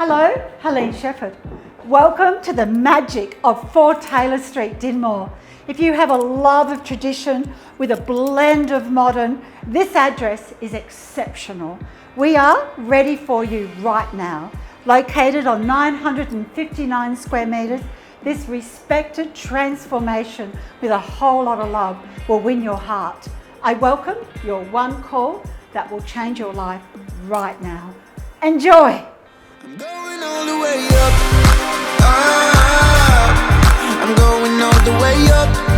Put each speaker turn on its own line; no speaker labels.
Hello, Helene Shephard. Welcome to the magic of 4 Taylor Street, Dinmore. If you have a love of tradition with a blend of modern, this address is exceptional. We are ready for you right now. Located on 959 square metres, this respected transformation with a whole lot of love will win your heart. I welcome your one call that will change your life right now. Enjoy!
I'm going all the way up. I'm going all the way up.